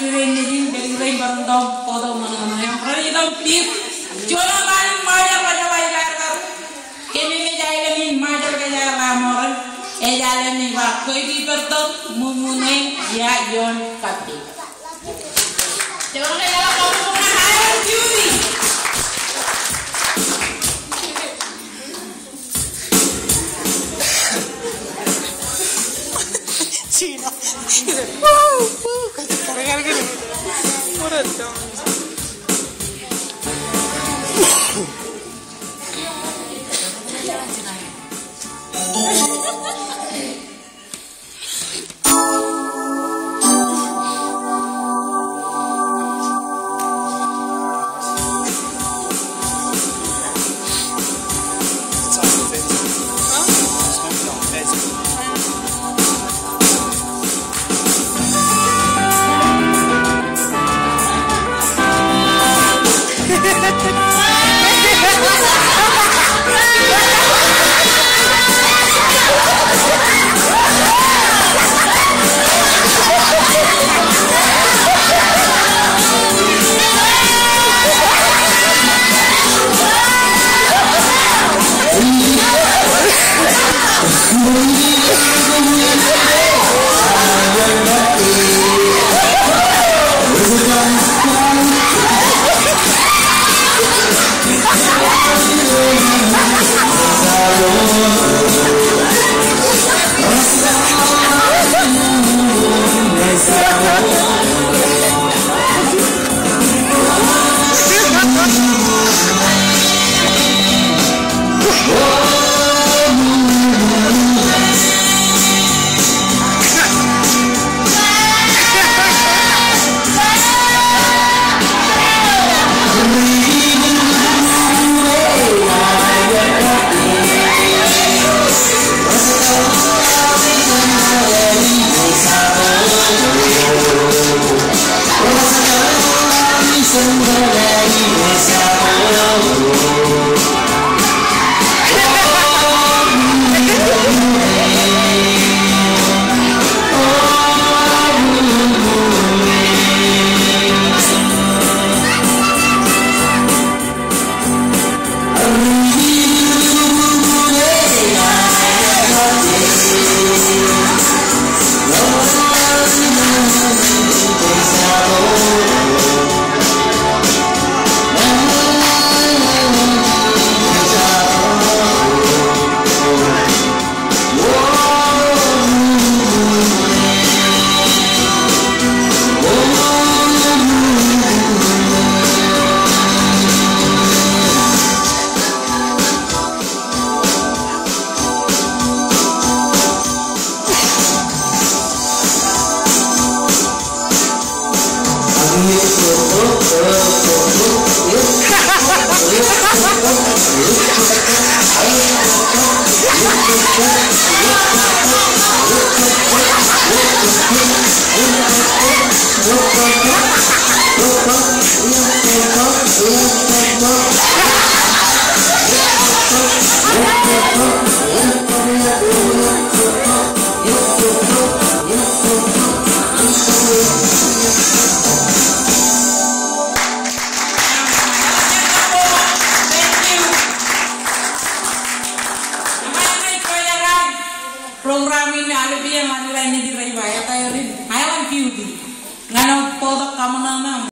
rain dari rain barang foto mana yang pernah kita please coba main majar baca bayar kar kini ni jaya ni majar ke jaya lamor jalan ni pak koi di bertemu mumune ya yon kati coba kita jalan kamu pernah hire Judy Cina. Wow, kata gini. Murah dong. program ini ada dia yang mana ini di Raya Tayo rin. Ayaw ang beauty. Nga nang product kamu nang